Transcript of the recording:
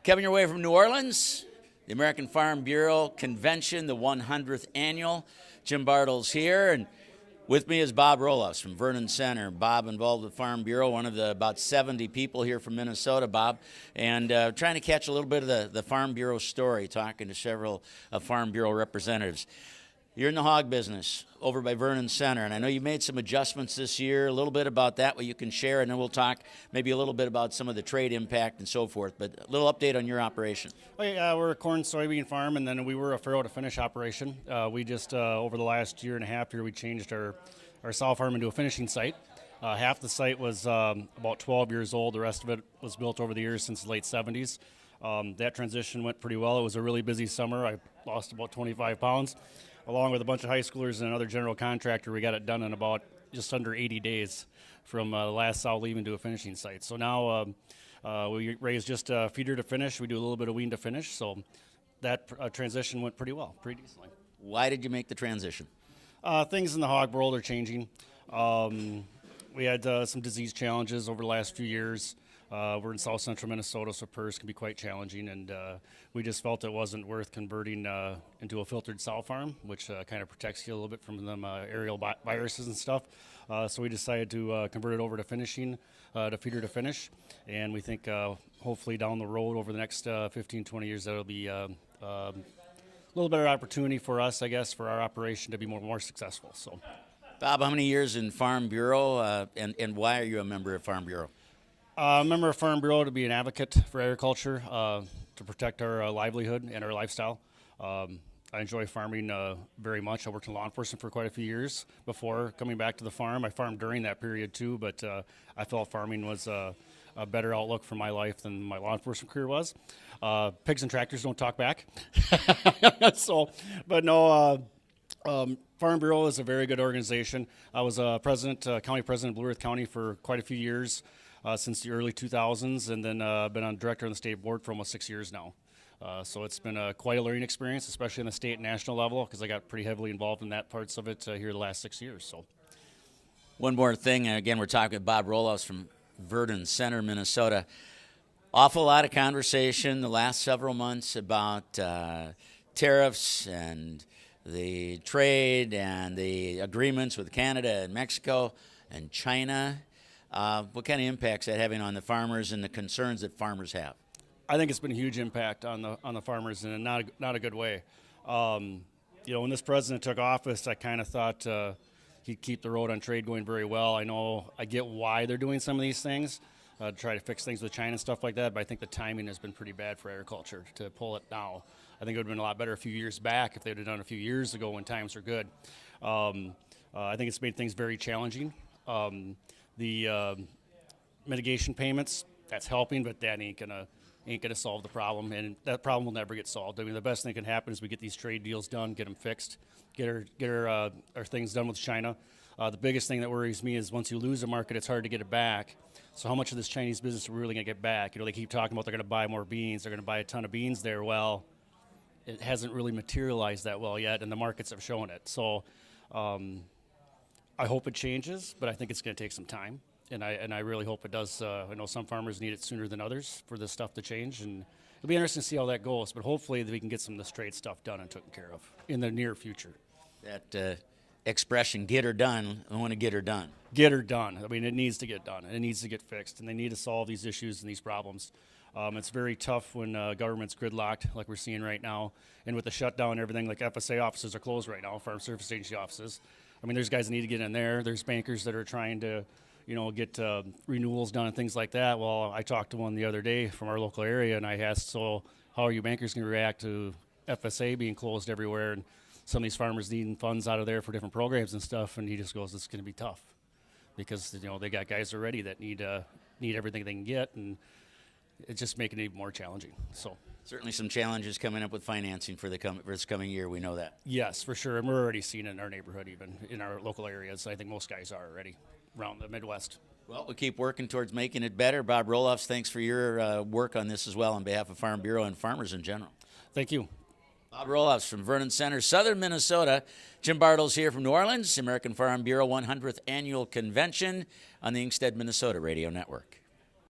Coming your way from New Orleans, the American Farm Bureau Convention, the 100th annual. Jim Bartle's here, and with me is Bob Roelofs from Vernon Center. Bob involved with Farm Bureau, one of the about 70 people here from Minnesota, Bob, and trying to catch a little bit of the Farm Bureau story, talking to several Farm Bureau representatives. You're in the hog business over by Vernon Center, and I know you made some adjustments this year, a little bit about that, what you can share, and then we'll talk maybe a little bit about some of the trade impact and so forth, but a little update on your operation. We're a corn soybean farm, and then we were a farrow to finish operation. We just, over the last year and a half here, we changed our sow farm into a finishing site. Half the site was about 12 years old. The rest of it was built over the years since the late 70s. That transition went pretty well. It was a really busy summer. I lost about 25 pounds. Along with a bunch of high schoolers and another general contractor, we got it done in about just under 80 days from the last sow leaving to a finishing site. So now we raise just feeder to finish. We do a little bit of wean to finish. So that transition went pretty well, pretty decently. Why did you make the transition? Things in the hog world are changing. We had some disease challenges over the last few years. We're in south central Minnesota, so PRRS can be quite challenging, and we just felt it wasn't worth converting into a filtered sow farm, which kind of protects you a little bit from them aerial viruses and stuff. So we decided to convert it over to finishing, to feeder to finish, and we think hopefully down the road over the next 15, 20 years, that'll be a little better opportunity for us, I guess, for our operation to be more successful. So, Bob, how many years in Farm Bureau, and why are you a member of Farm Bureau? I'm a member of Farm Bureau to be an advocate for agriculture, to protect our livelihood and our lifestyle. I enjoy farming very much. I worked in law enforcement for quite a few years before coming back to the farm. I farmed during that period too, but I felt farming was a better outlook for my life than my law enforcement career was. Pigs and tractors don't talk back. Farm Bureau is a very good organization. I was county president of Blue Earth County for quite a few years. Since the early 2000s, and then been on director on the state board for almost 6 years now. So it's been quite a learning experience, especially on the state and national level, because I got pretty heavily involved in that parts of it here the last 6 years. So, one more thing, and again, we're talking with Bob Roelofs from Vernon Center, Minnesota. Awful lot of conversation the last several months about tariffs and the trade and the agreements with Canada and Mexico and China. What kind of impacts that having on the farmers and the concerns that farmers have? I think it's been a huge impact on the farmers, and not a good way. When this president took office, I kind of thought he'd keep the road on trade going very well. I get why they're doing some of these things, to try to fix things with China and stuff like that, but I think the timing has been pretty bad for agriculture to pull it now. I think it would have been a lot better a few years back if they would have done it a few years ago when times were good. I think it's made things very challenging. The mitigation payments, that's helping, but that ain't gonna solve the problem, and that problem will never get solved. I mean, the best thing that can happen is we get these trade deals done, get them fixed, get our things done with China. The biggest thing that worries me is once you lose a market, it's hard to get it back. So how much of this Chinese business are we really gonna get back? They keep talking about they're gonna buy more beans, they're gonna buy a ton of beans there. Well, it hasn't really materialized that well yet, and the markets have shown it. So I hope it changes, but I think it's going to take some time, and I really hope it does. I know some farmers need it sooner than others for this stuff to change, and it'll be interesting to see how that goes, but hopefully we can get some of this trade stuff done and taken care of in the near future. That expression, get her done, I want to get her done. Get her done. I mean, it needs to get done, and it needs to get fixed, and they need to solve these issues and these problems. It's very tough when government's gridlocked like we're seeing right now, and with the shutdown and everything, like FSA offices are closed right now, Farm Service Agency offices. I mean, there's guys that need to get in there. There's bankers that are trying to, get renewals done and things like that. Well, I talked to one the other day from our local area, and I asked, so how are you bankers going to react to FSA being closed everywhere and some of these farmers needing funds out of there for different programs and stuff? And he just goes, it's going to be tough because, they got guys already that need everything they can get, and it's just making it even more challenging. So certainly some challenges coming up with financing for this coming year. We know that. Yes, for sure. And we're already seeing it in our neighborhood, even in our local areas. I think most guys are already around the Midwest. Well, we'll keep working towards making it better. Bob Roelofs, thanks for your work on this as well on behalf of Farm Bureau and farmers in general. Thank you. Bob Roelofs from Vernon Center, southern Minnesota. Jim Bartle's here from New Orleans, American Farm Bureau 100th Annual Convention on the Inkstead, Minnesota Radio Network.